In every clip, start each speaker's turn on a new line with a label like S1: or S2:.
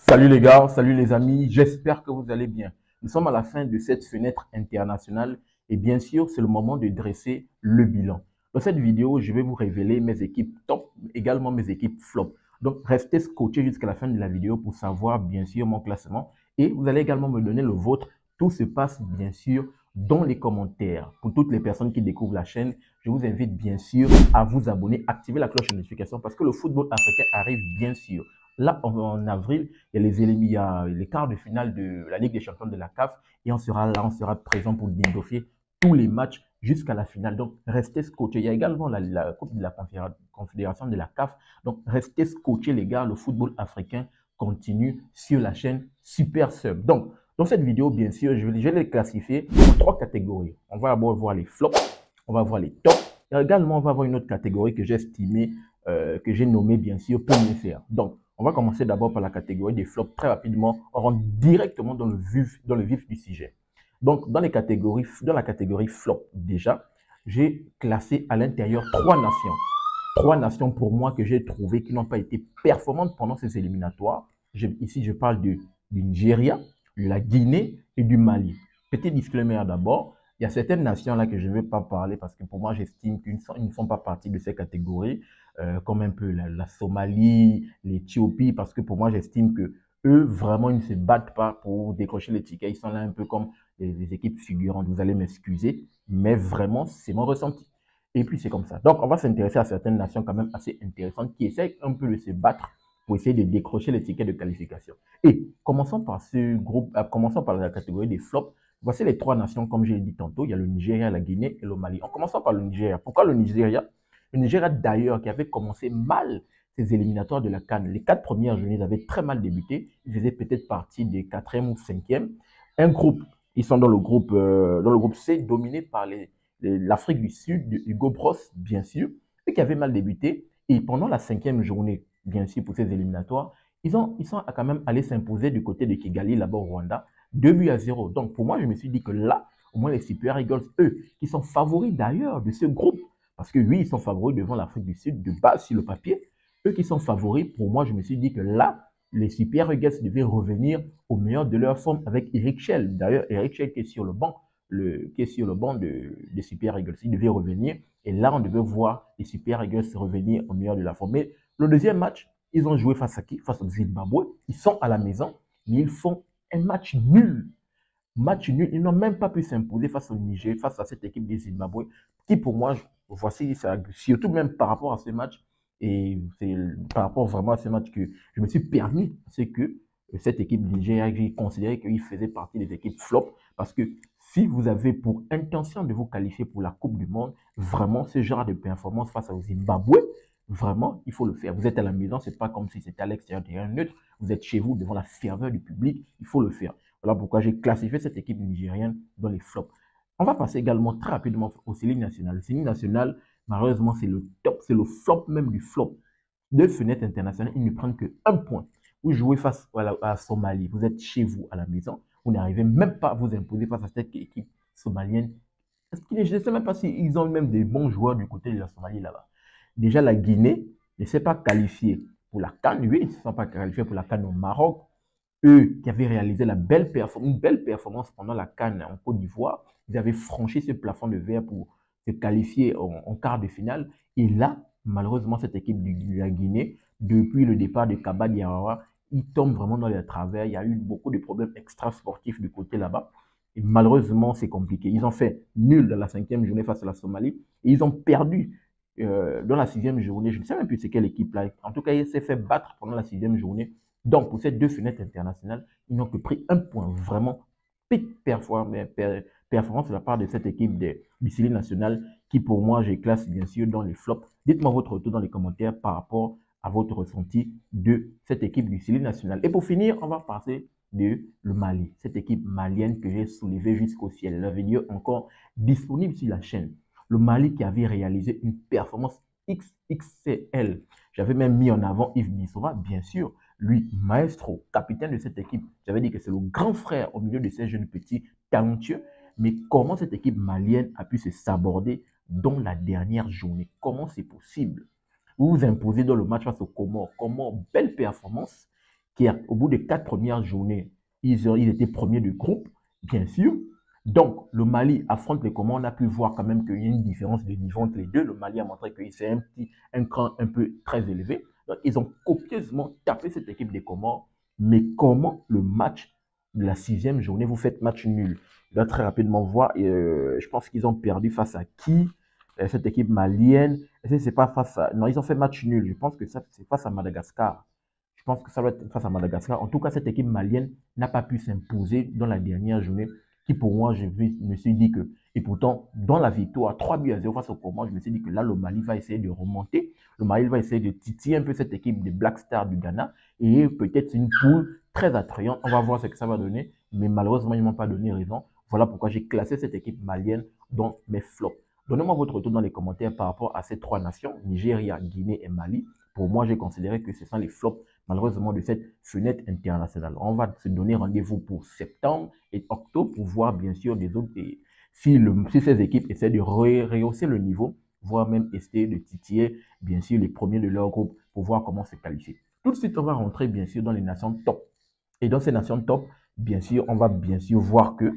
S1: Salut les gars, salut les amis, j'espère que vous allez bien. Nous sommes à la fin de cette fenêtre internationale et bien sûr, c'est le moment de dresser le bilan. Dans cette vidéo, je vais vous révéler mes équipes top, également mes équipes flop. Donc, restez scotchés jusqu'à la fin de la vidéo pour savoir bien sûr mon classement et vous allez également me donner le vôtre. Tout se passe bien sûr dans les commentaires. Pour toutes les personnes qui découvrent la chaîne, je vous invite bien sûr à vous abonner, activer la cloche de notification parce que le football africain arrive bien sûr. Là, en avril, il y a les quarts de finale de la Ligue des champions de la CAF et on sera là, on sera présent pour débriefer tous les matchs jusqu'à la finale. Donc, restez scotchés. Il y a également la Coupe de la Confédération de la CAF. Donc, restez scotchés, les gars. Le football africain continue sur la chaîne Super Sub. Donc, dans cette vidéo, bien sûr, je vais les classifier en trois catégories. On va d'abord voir les flops, on va voir les tops. Et également, on va voir une autre catégorie que j'ai estimée, que j'ai nommée, bien sûr, pour mieux faire. Donc, on va commencer d'abord par la catégorie des flops très rapidement. On rentre directement dans le vif du sujet. Donc, dans la catégorie flop, déjà, j'ai classé à l'intérieur trois nations. Trois nations pour moi que j'ai trouvées qui n'ont pas été performantes pendant ces éliminatoires. Ici, je parle du Nigeria, de la Guinée et du Mali. Petit disclaimer d'abord, il y a certaines nations là que je ne vais pas parler parce que pour moi, j'estime qu'ils ne font pas partie de ces catégories, comme un peu la Somalie, l'Éthiopie, parce que pour moi, j'estime que eux, vraiment, ils ne se battent pas pour décrocher les tickets. Ils sont là un peu comme les équipes figurantes. Vous allez m'excuser, mais vraiment, c'est mon ressenti. Et puis, c'est comme ça. Donc, on va s'intéresser à certaines nations quand même assez intéressantes qui essaient un peu de se battre pour essayer de décrocher les tickets de qualification. Et commençons par ce groupe, commençons par la catégorie des flops. Voici les trois nations, comme j'ai dit tantôt. Il y a le Nigeria, la Guinée et le Mali. En commençant par le Nigeria. Pourquoi le Nigeria? Le Nigeria, d'ailleurs, qui avait commencé mal ses éliminatoires de la CAN. Les 4 premières journées, ils avaient très mal débuté. Ils faisaient peut-être partie des 4e ou 5e. Un groupe, ils sont dans le groupe C, dominé par l'Afrique du Sud, Hugo Bros, bien sûr, eux qui avaient mal débuté. Et pendant la 5e journée, bien sûr, pour ces éliminatoires, ils sont quand même allés s'imposer du côté de Kigali, là-bas au Rwanda, 2-0. Donc, pour moi, je me suis dit que là, au moins les Super Eagles, eux, qui sont favoris d'ailleurs de ce groupe, parce que oui, ils sont favoris devant l'Afrique du Sud, de base sur le papier, eux qui sont favoris, pour moi, je me suis dit que là, les Super Eagles devaient revenir au meilleur de leur forme avec Eric Schell. D'ailleurs, Eric Schell qui est sur le banc, des Super Eagles, il devait revenir. Et là, on devait voir les Super Eagles revenir au meilleur de la forme. Mais le deuxième match, ils ont joué face à qui? Face au Zimbabwe. Ils sont à la maison, mais ils font un match nul. Match nul. Ils n'ont même pas pu s'imposer face au Niger, face à cette équipe des Zimbabwe, qui pour moi, voici ça, surtout même par rapport à ce match, et c'est par rapport vraiment à ce match que je me suis permis, c'est que cette équipe Niger, j'ai considéré qu'il faisait partie des équipes flop, parce que si vous avez pour intention de vous qualifier pour la Coupe du Monde, vraiment ce genre de performance face au Zimbabwe, vraiment, il faut le faire. Vous êtes à la maison, c'est pas comme si c'était à l'extérieur terrain neutre, vous êtes chez vous devant la ferveur du public, il faut le faire. Voilà pourquoi j'ai classifié cette équipe nigérienne dans les flops. On va passer également très rapidement au Série national. Le Série national, malheureusement, c'est le top, c'est le flop même du flop. Deux fenêtres internationales, ils ne prennent que un point. Vous jouez face à la Somalie, vous êtes chez vous à la maison, vous n'arrivez même pas à vous imposer face à cette équipe somalienne. Je ne sais même pas s'ils ont même des bons joueurs du côté de la Somalie là-bas. Déjà, la Guinée ne s'est pas qualifiée pour la CAN. Oui, ils ne se sont pas qualifiés pour la CAN au Maroc. Eux qui avaient réalisé une belle performance pendant la CAN en Côte d'Ivoire, ils avaient franchi ce plafond de verre pour se qualifier en quart de finale. Et là, malheureusement, cette équipe de la Guinée, depuis le départ de Kaba Diawara, ils tombent vraiment dans les travers. Il y a eu beaucoup de problèmes extra-sportifs du côté là-bas. Et malheureusement, c'est compliqué. Ils ont fait nul dans la 5e journée face à la Somalie. Et ils ont perdu dans la 6e journée. Je ne sais même plus c'est quelle équipe là. En tout cas, il s'est fait battre pendant la 6e journée. Donc, pour ces deux fenêtres internationales, ils n'ont que pris un point. Vraiment, pic performance de la part de cette équipe du Série national qui, pour moi, je classe bien sûr dans les flops. Dites-moi votre retour dans les commentaires par rapport à votre ressenti de cette équipe du Série national. Et pour finir, on va passer de le Mali, cette équipe malienne que j'ai soulevée jusqu'au ciel. La vidéo encore disponible sur la chaîne. Le Mali qui avait réalisé une performance XXL. J'avais même mis en avant Yves Bissoma, bien sûr, lui, maestro, capitaine de cette équipe. J'avais dit que c'est le grand frère au milieu de ces jeunes petits talentueux. Mais comment cette équipe malienne a pu se saborder dans la dernière journée? Comment c'est possible? Vous vous imposez dans le match face au Comores. Comment belle performance. au bout des 4 premières journées, ils étaient premiers de groupe, bien sûr. Donc, le Mali affronte les Comores. On a pu voir quand même qu'il y a une différence de niveau entre les deux. Le Mali a montré que c'est un cran un peu très élevé. Donc, ils ont copieusement tapé cette équipe des Comores. Mais comment le match de la 6e journée, vous faites match nul? Je dois très rapidement voir. Je pense qu'ils ont perdu face à qui? Cette équipe malienne. C'est pas face à... Non, ils ont fait match nul. Je pense que c'est face à Madagascar. Je pense que ça doit être face à Madagascar. En tout cas, cette équipe malienne n'a pas pu s'imposer dans la dernière journée. Qui pour moi, je me suis dit que, et pourtant, dans la victoire, 3-0 face au Comores, je me suis dit que là, le Mali va essayer de remonter. Le Mali va essayer de titiller un peu cette équipe des Black Stars du Ghana. Et peut-être une poule très attrayante. On va voir ce que ça va donner. Mais malheureusement, ils ne m'ont pas donné raison. Voilà pourquoi j'ai classé cette équipe malienne dans mes flops. Donnez-moi votre retour dans les commentaires par rapport à ces 3 nations, Nigeria, Guinée et Mali. Pour moi, j'ai considéré que ce sont les flops, malheureusement, de cette fenêtre internationale. On va se donner rendez-vous pour septembre et octobre pour voir, bien sûr, des autres. Si ces équipes essaient de rehausser le niveau, voire même essayer de titiller, bien sûr, les premiers de leur groupe pour voir comment se qualifier. Tout de suite, on va rentrer, bien sûr, dans les nations top. Et dans ces nations top, bien sûr, on va bien sûr voir que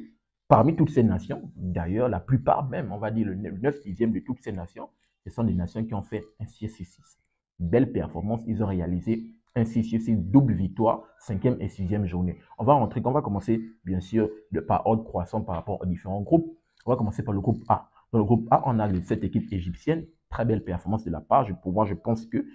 S1: parmi toutes ces nations, d'ailleurs, la plupart même, on va dire le 9/10 de toutes ces nations, ce sont des nations qui ont fait un 6-6. Belle performance, ils ont réalisé un 6-6, double victoire, 5e et 6e journée. On va commencer, bien sûr, par ordre croissant par rapport aux différents groupes. On va commencer par le groupe A. Dans le groupe A, on a cette équipe égyptienne, très belle performance de la part. Pour moi, je pense que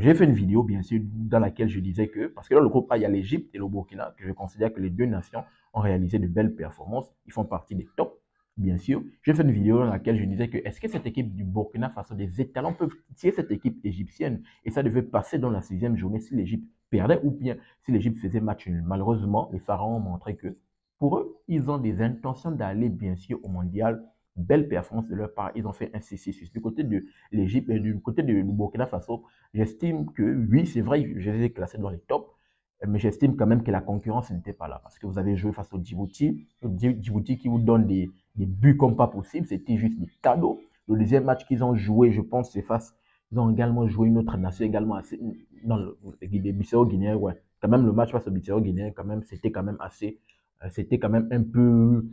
S1: j'ai fait une vidéo, bien sûr, dans laquelle je disais que, parce que dans le groupe A, il y a l'Égypte et le Burkina, que je considère que les deux nations ont réalisé de belles performances. Ils font partie des tops, bien sûr. J'ai fait une vidéo dans laquelle je disais que est-ce que cette équipe du Burkina Faso, des étalons, peuvent tirer cette équipe égyptienne? Et ça devait passer dans la 6e journée si l'Égypte perdait ou bien si l'Égypte faisait match nul. Malheureusement, les Pharaons ont montré que pour eux, ils ont des intentions d'aller, bien sûr, au mondial. Belle performance de leur part. Ils ont fait un 6-6. Du côté de l'Égypte et du côté du Burkina Faso, j'estime que oui, c'est vrai, je les ai classés dans les tops, mais j'estime quand même que la concurrence n'était pas là. Parce que vous avez joué face au Djibouti, qui vous donne des buts comme pas possible, c'était juste des cadeaux. Le deuxième match qu'ils ont joué, je pense, c'est face. Ils ont également joué une autre nation, également assez. Non, les Bissau-Guinéens, ouais. Quand même, le match face au Bissau-Guinéens, quand même, c'était quand même assez. C'était quand même un peu.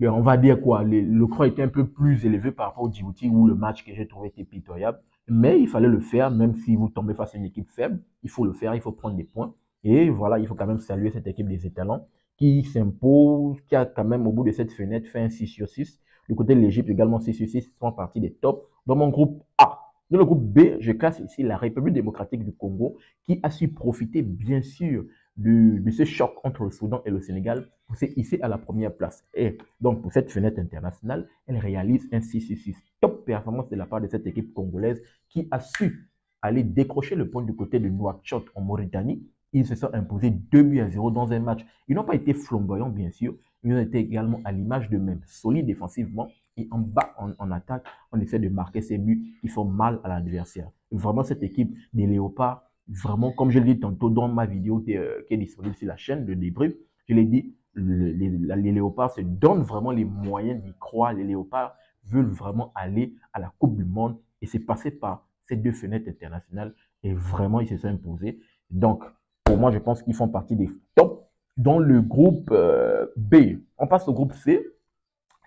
S1: On va dire quoi, le cran était un peu plus élevé par rapport au Djibouti où le match que j'ai trouvé était pitoyable. Mais il fallait le faire, même si vous tombez face à une équipe faible, il faut le faire, il faut prendre des points. Et voilà, il faut quand même saluer cette équipe des étalons qui s'impose, qui a quand même au bout de cette fenêtre fait un 6/6. Du côté de l'Égypte également 6/6 font partie des tops. Dans mon groupe A. Dans le groupe B, je classe ici la République démocratique du Congo qui a su profiter bien sûr de ce choc entre le Soudan et le Sénégal pour se hisser à la première place. Et donc, pour cette fenêtre internationale, elle réalise un 6/6. Top performance de la part de cette équipe congolaise qui a su aller décrocher le point du côté de Nouakchott en Mauritanie. Ils se sont imposés 2-0 dans un match. Ils n'ont pas été flamboyants, bien sûr. Ils ont été également à l'image d'eux-mêmes, solides défensivement. Et en bas, en attaque, on essaie de marquer ces buts qui font mal à l'adversaire. Vraiment, cette équipe des Léopards, vraiment, comme je l'ai dit tantôt dans ma vidéo qui est disponible sur la chaîne de débrief, je l'ai dit, les Léopards se donnent vraiment les moyens d'y croire. Les Léopards veulent vraiment aller à la Coupe du Monde et c'est passé par ces deux fenêtres internationales et vraiment ils se sont imposés. Donc, pour moi, je pense qu'ils font partie des tops. Dans le groupe B, on passe au groupe C.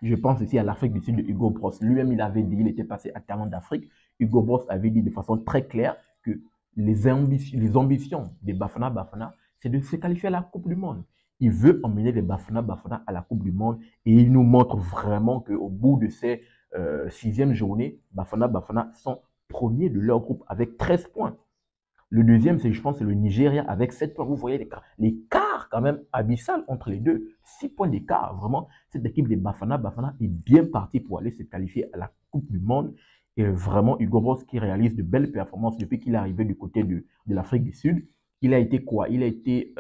S1: Je pense ici à l'Afrique du Sud de Hugo Bross. Lui-même, il avait dit, il était passé à Talent d'Afrique. Hugo Bross avait dit de façon très claire que les ambitions des Bafana Bafana, c'est de se qualifier à la Coupe du Monde. Il veut emmener les Bafana Bafana à la Coupe du Monde et il nous montre vraiment qu'au bout de ces 6e journées, Bafana Bafana sont premiers de leur groupe avec 13 points. Le deuxième, je pense, c'est le Nigeria avec 7 points. Vous voyez l'écart quand même abyssal entre les deux. 6 points d'écart. Vraiment, cette équipe des Bafana est bien partie pour aller se qualifier à la Coupe du Monde. Et vraiment, Hugo Bross qui réalise de belles performances depuis qu'il est arrivé du côté de l'Afrique du Sud. Il a été quoi? Il a été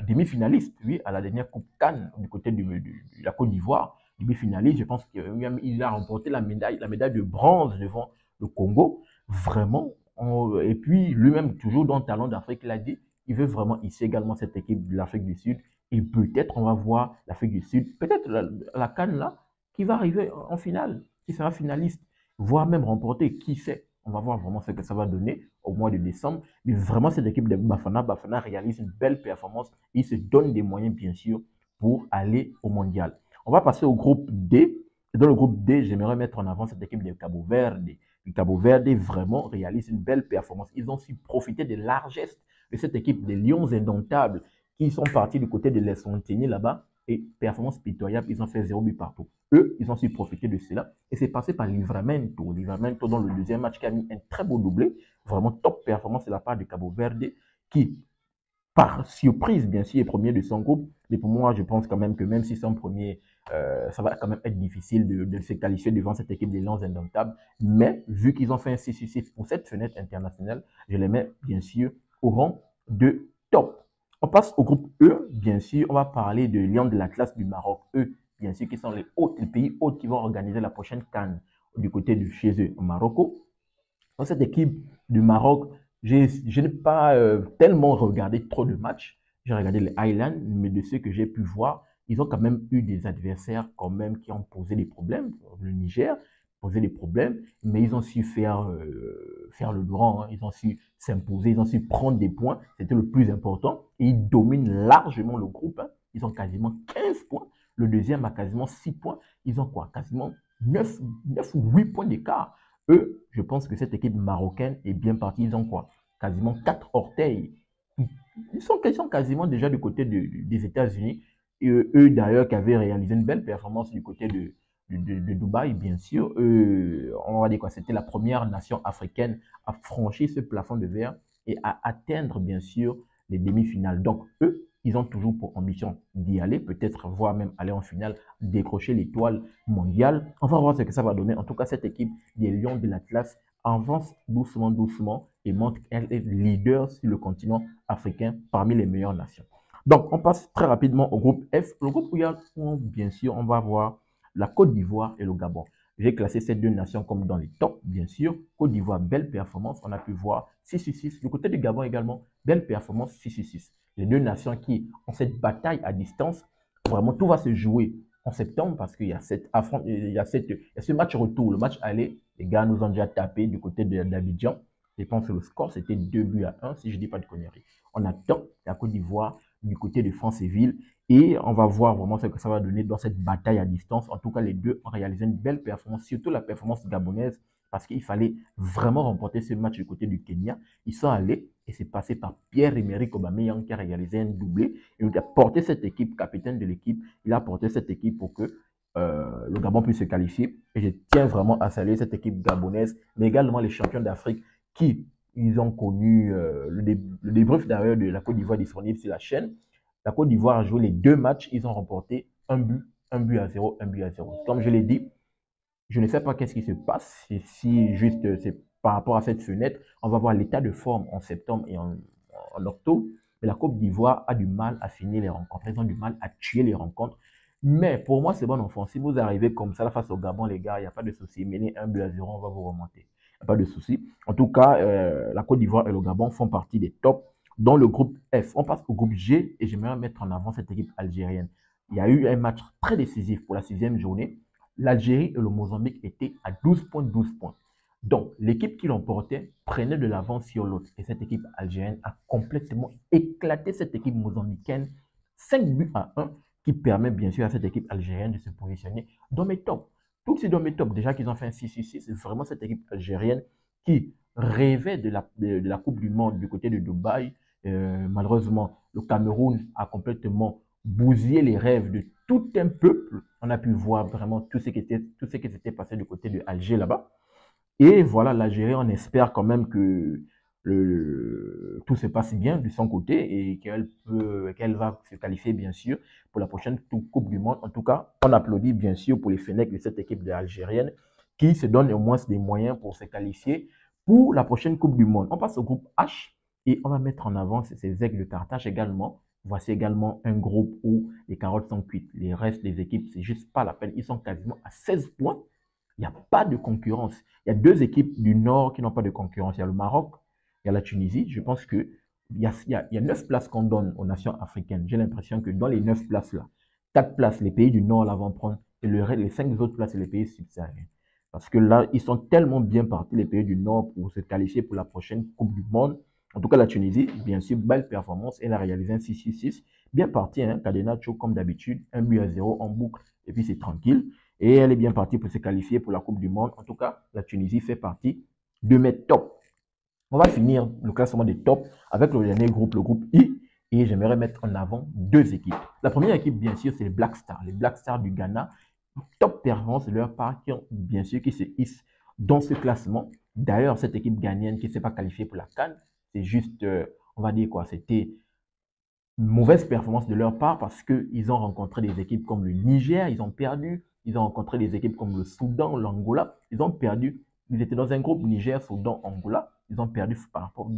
S1: demi-finaliste, oui, à la dernière Coupe Cannes du côté de la Côte d'Ivoire. Demi-finaliste, je pense qu'il a remporté la médaille de bronze devant le Congo. Vraiment, et puis, lui-même, toujours dans le Talent d'Afrique, il a dit qu'il veut vraiment ici également cette équipe de l'Afrique du Sud. Et peut-être on va voir l'Afrique du Sud, peut-être la CAN là, qui va arriver en finale, qui sera finaliste, voire même remporter, qui sait. On va voir vraiment ce que ça va donner au mois de décembre. Mais vraiment, cette équipe de Bafana réalise une belle performance. Il se donne des moyens, bien sûr, pour aller au mondial. On va passer au groupe D. Et dans le groupe D, j'aimerais mettre en avant cette équipe de Cabo Verde. Le Cabo Verde vraiment réalise une belle performance. Ils ont su profiter des largesses de cette équipe des Lions indomptables qui sont partis du côté de l'Eswatini là-bas et performance pitoyable, ils ont fait 0 but partout. Eux, ils ont su profiter de cela et c'est passé par Livramento. Livramento dans le deuxième match qui a mis un très beau doublé, vraiment top performance de la part de Cabo Verde qui, par surprise, bien sûr, est premier de son groupe. Mais pour moi, je pense quand même que même si c'est un premier, ça va quand même être difficile de se qualifier devant cette équipe des Lions indomptables. Mais vu qu'ils ont fait un 6-6 pour cette fenêtre internationale, je les mets bien sûr au rang de top. On passe au groupe E, bien sûr, on va parler de Lions de l'Atlas du Maroc. Eux, bien sûr, qui sont les pays hôtes qui vont organiser la prochaine CAN du côté de chez eux au Maroc. Dans cette équipe du Maroc, je n'ai pas tellement regardé trop de matchs. J'ai regardé les Highlands, mais de ce que j'ai pu voir, ils ont quand même eu des adversaires quand même qui ont posé des problèmes. Le Niger posait des problèmes, mais ils ont su faire le grand. Hein. Ils ont su s'imposer, ils ont su prendre des points. C'était le plus important. Et ils dominent largement le groupe. Hein. Ils ont quasiment 15 points. Le deuxième a quasiment 6 points. Ils ont quoi? Quasiment 9 ou 8 points d'écart. Eux, je pense que cette équipe marocaine est bien partie. Ils ont quoi? Quasiment 4 orteils. Ils sont quasiment déjà du côté des États-Unis. Et eux, d'ailleurs, qui avaient réalisé une belle performance du côté de Dubaï, bien sûr. On va dire quoi? C'était la première nation africaine à franchir ce plafond de verre et à atteindre, bien sûr, les demi-finales. Donc, eux, ils ont toujours pour ambition d'y aller, peut-être voire même aller en finale, décrocher l'étoile mondiale. On va voir ce que ça va donner. En tout cas, cette équipe des Lions de l'Atlas avance doucement, doucement et montre qu'elle est leader sur le continent africain parmi les meilleures nations. Donc, on passe très rapidement au groupe F. Le groupe où, bien sûr, on va voir la Côte d'Ivoire et le Gabon. J'ai classé ces deux nations comme dans les tops, bien sûr. Côte d'Ivoire, belle performance. On a pu voir 6-6. Du côté du Gabon également, belle performance 6-6. Les deux nations qui ont cette bataille à distance, vraiment tout va se jouer en septembre parce qu'il y a ce match retour, le match aller. Les gars nous ont déjà tapé du côté d'Abidjan. Je pense que le score c'était 2-1 si je ne dis pas de conneries. On attend la Côte d'Ivoire du côté de Franceville et on va voir vraiment ce que ça va donner dans cette bataille à distance. En tout cas, les deux ont réalisé une belle performance, surtout la performance gabonaise parce qu'il fallait vraiment remporter ce match du côté du Kenya. Ils sont allés et c'est passé par Pierre-Emerick Aubameyang qui a réalisé un doublé. Il a porté cette équipe, capitaine de l'équipe, il a porté cette équipe pour que le Gabon puisse se qualifier. Et je tiens vraiment à saluer cette équipe gabonaise, mais également les champions d'Afrique qui ils ont connu le débrief d'ailleurs de la Côte d'Ivoire disponible sur la chaîne. La Côte d'Ivoire a joué les deux matchs, ils ont remporté un but à 0, un but à 0. Comme je l'ai dit, je ne sais pas qu'est-ce qui se passe, si juste c'est par rapport à cette fenêtre, on va voir l'état de forme en septembre et en octobre. Mais la Côte d'Ivoire a du mal à finir les rencontres. Ils ont du mal à tuer les rencontres. Mais pour moi, c'est bon enfant. Si vous arrivez comme ça face au Gabon, les gars, il n'y a pas de souci. Menez un but à 0, on va vous remonter. Il n'y a pas de souci. En tout cas, la Côte d'Ivoire et le Gabon font partie des tops dans le groupe F. On passe au groupe G et j'aimerais mettre en avant cette équipe algérienne. Il y a eu un match très décisif pour la 6e journée. L'Algérie et le Mozambique étaient à 12 points, 12 points. Donc, l'équipe qui l'emportait prenait de l'avance sur l'autre. Et cette équipe algérienne a complètement éclaté cette équipe mozambicaine 5-1, qui permet bien sûr à cette équipe algérienne de se positionner dans mes tops. Tout de suite dans mes tops, déjà qu'ils ont fait un 6-6, c'est vraiment cette équipe algérienne qui rêvait de la Coupe du Monde du côté de Dubaï. Malheureusement, le Cameroun a complètement bousillé les rêves de tout un peuple. On a pu voir vraiment tout ce qui s'était passé du côté de Alger là-bas. Et voilà, l'Algérie, on espère quand même que tout se passe bien de son côté et qu'elle va se qualifier bien sûr pour la prochaine Coupe du Monde. En tout cas, on applaudit bien sûr pour les Fennecs de cette équipe algérienne qui se donne au moins des moyens pour se qualifier pour la prochaine Coupe du Monde. On passe au groupe H et on va mettre en avant ces aigles de Carthage également. Voici également un groupe où les carottes sont cuites. Les restes des équipes, c'est juste pas la peine. Ils sont quasiment à 16 points. Il n'y a pas de concurrence. Il y a deux équipes du Nord qui n'ont pas de concurrence. Il y a le Maroc, il y a la Tunisie. Je pense qu'il y a 9 places qu'on donne aux nations africaines. J'ai l'impression que dans les 9 places-là, 4 places, les pays du Nord là vont prendre et les 5 autres places, c'est les pays subsahariens. Parce que là, ils sont tellement bien partis, les pays du Nord, pour se qualifier pour la prochaine Coupe du Monde. En tout cas, la Tunisie, bien sûr, belle performance. Elle a réalisé un 6-6-6. Bien parti, hein, Cadenacho, comme d'habitude, 1-0 en boucle, et puis c'est tranquille. Et elle est bien partie pour se qualifier pour la Coupe du Monde. En tout cas, la Tunisie fait partie de mes tops. On va finir le classement des tops avec le dernier groupe, le groupe I. Et j'aimerais mettre en avant deux équipes. La première équipe, bien sûr, c'est les Black Stars. Les Black Stars du Ghana. Top performance de leur part, qui ont, bien sûr, qui se hissent dans ce classement. D'ailleurs, cette équipe ghanéenne qui ne s'est pas qualifiée pour la CAN, c'est juste, on va dire quoi, c'était une mauvaise performance de leur part parce qu'ils ont rencontré des équipes comme le Niger, ils ont perdu. Ils ont rencontré des équipes comme le Soudan, l'Angola, ils ont perdu. Ils étaient dans un groupe Niger, Soudan, Angola. Ils ont perdu par rapport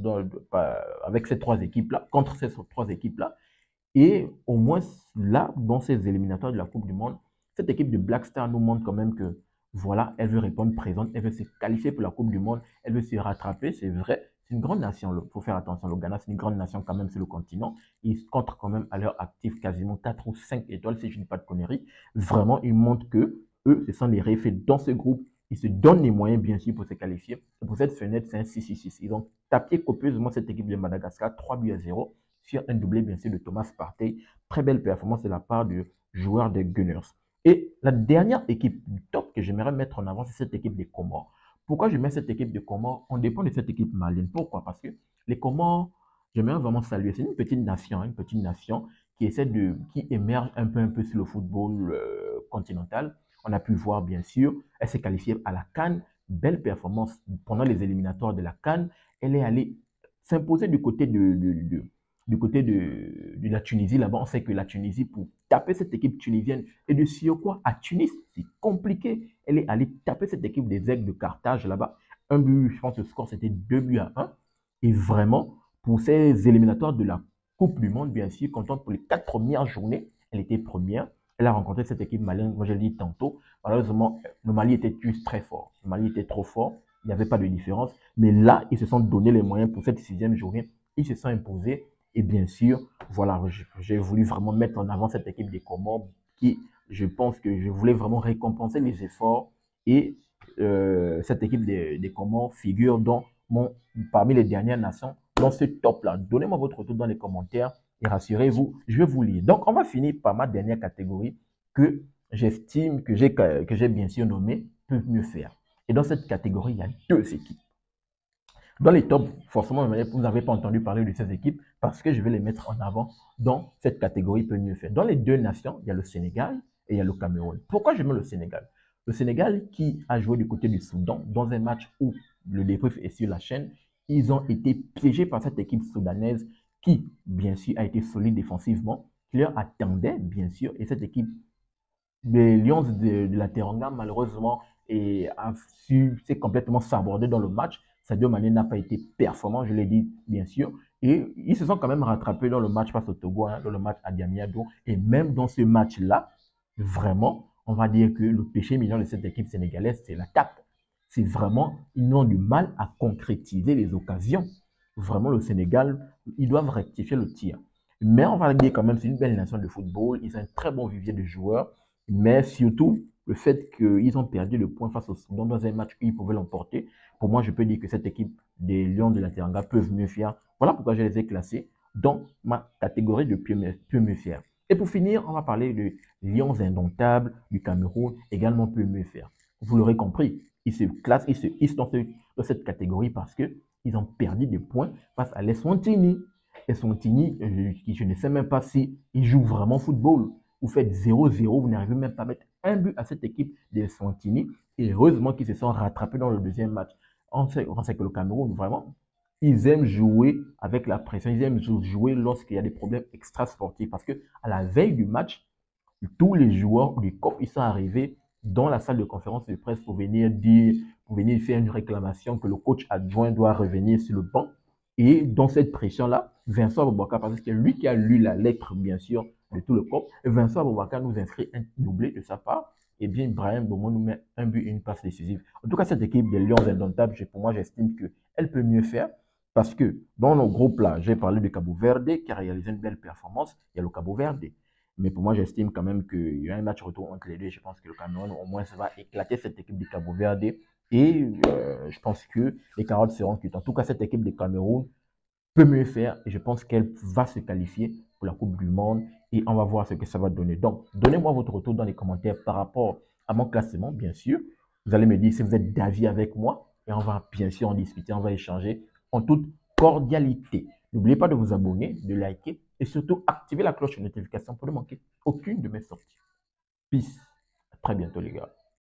S1: avec ces trois équipes-là, contre ces trois équipes-là. Et au moins là, dans ces éliminatoires de la Coupe du Monde, cette équipe de Black Star nous montre quand même que voilà, elle veut répondre présente, elle veut se qualifier pour la Coupe du Monde, elle veut se rattraper, c'est vrai. C'est une grande nation, il faut faire attention. Le Ghana, c'est une grande nation quand même sur le continent. Ils comptent quand même à leur actif quasiment 4 ou 5 étoiles, si je ne dis pas de conneries. Vraiment, ils montrent que eux, ce sont les réfets dans ce groupe. Ils se donnent les moyens, bien sûr, pour se qualifier. Et pour cette fenêtre, c'est un 6-6-6. Ils ont tapé copieusement cette équipe de Madagascar, 3-0 sur un doublé, bien sûr, de Thomas Partey. Très belle performance de la part du joueur des Gunners. Et la dernière équipe du top que j'aimerais mettre en avant, c'est cette équipe des Comores. Pourquoi je mets cette équipe des Comores? On dépend de cette équipe malienne. Pourquoi? Parce que les Comores, j'aimerais vraiment saluer. C'est une petite nation qui essaie qui émerge un peu sur le football continental. On a pu voir, bien sûr, elle s'est qualifiée à la CAN. Belle performance pendant les éliminatoires de la CAN. Elle est allée s'imposer du côté de la Tunisie. Là-bas, on sait que la Tunisie, pour taper cette équipe tunisienne, et de surcroît à Tunis, c'est compliqué. Elle est allée taper cette équipe des Aigles de Carthage là-bas. Un but, je pense que le score c'était 2-1. Et vraiment, pour ces éliminatoires de la Coupe du Monde, bien sûr, contente pour les 4 premières journées, elle était première. Elle a rencontré cette équipe malienne, moi je l'ai dit tantôt. Malheureusement, le Mali était juste très fort. Le Mali était trop fort. Il n'y avait pas de différence. Mais là, ils se sont donné les moyens pour cette 6e journée. Ils se sont imposés. Et bien sûr, voilà, j'ai voulu vraiment mettre en avant cette équipe des Comores qui, je pense que je voulais vraiment récompenser les efforts. Et cette équipe des Comores figure parmi les dernières nations dans ce top-là. Donnez-moi votre retour dans les commentaires et rassurez-vous, je vais vous lire. Donc, on va finir par ma dernière catégorie que j'estime que j'ai bien sûr nommée peut mieux faire. Et dans cette catégorie, il y a deux équipes. Dans les tops, forcément, vous n'avez pas entendu parler de ces équipes parce que je vais les mettre en avant dans cette catégorie peut mieux faire. Dans les deux nations, il y a le Sénégal et il y a le Cameroun. Pourquoi je mets le Sénégal? Le Sénégal qui a joué du côté du Soudan dans un match où le débrief est sur la chaîne, ils ont été piégés par cette équipe soudanaise qui, bien sûr, a été solide défensivement, qui leur attendait, bien sûr, et cette équipe des Lions de la Teranga, malheureusement, s'est complètement sabordé dans le match. Sadio Mané n'a pas été performant, je l'ai dit, bien sûr. Et ils se sont quand même rattrapés dans le match face au Togo, hein, dans le match à Diamiado. Et même dans ce match-là, vraiment, on va dire que le péché mignon de cette équipe sénégalaise, c'est l'attaque. C'est vraiment, ils ont du mal à concrétiser les occasions. Vraiment, le Sénégal, ils doivent rectifier le tir. Mais on va dire quand même, c'est une belle nation de football. Ils ont un très bon vivier de joueurs. Mais surtout, le fait qu'ils ont perdu le point face au Soudan dans un match où ils pouvaient l'emporter, pour moi, je peux dire que cette équipe des Lions de la Teranga peuvent mieux faire. Voilà pourquoi je les ai classés dans ma catégorie de peut mieux faire. Et pour finir, on va parler de Lions indomptables du Cameroun, également peut mieux faire. Vous l'aurez compris, ils se classent, ils se hissent dans cette catégorie parce qu'ils ont perdu des points face à l'Eswatini. Eswatini, je ne sais même pas si ils jouent vraiment football. Vous faites 0-0, vous n'arrivez même pas à mettre un but à cette équipe des Swatini. Et heureusement qu'ils se sont rattrapés dans le deuxième match. On sait que le Cameroun, vraiment, ils aiment jouer avec la pression. Ils aiment jouer lorsqu'il y a des problèmes extra-sportifs. Parce que à la veille du match, tous les joueurs du COP, ils sont arrivés dans la salle de conférence de presse pour venir faire une réclamation que le coach adjoint doit revenir sur le banc. Et dans cette pression-là, Vincent Aboubakar, parce que c'est lui qui a lu la lettre, bien sûr, de tout le COP, Vincent Aboubakar nous inscrit un doublé de sa part. Et bien, Brahim Beaumont nous met un but et une passe décisive. En tout cas, cette équipe des Lions indomptables, pour moi, j'estime qu'elle peut mieux faire. Parce que dans nos groupes là, j'ai parlé de Cabo Verde qui a réalisé une belle performance. Il y a le Cabo Verde. Mais pour moi, j'estime quand même qu'il y a un match retour entre les deux. Je pense que le Cameroun, au moins, ça va éclater cette équipe du Cabo Verde. Et je pense que les carottes seront cuites. En tout cas, cette équipe du Cameroun peut mieux faire. Et je pense qu'elle va se qualifier pour la Coupe du Monde. Et on va voir ce que ça va donner. Donc, donnez-moi votre retour dans les commentaires par rapport à mon classement, bien sûr. Vous allez me dire si vous êtes d'avis avec moi. Et on va bien sûr en discuter, on va échanger en toute cordialité. N'oubliez pas de vous abonner, de liker et surtout activer la cloche de notification pour ne manquer aucune de mes sorties. Peace. À très bientôt les gars.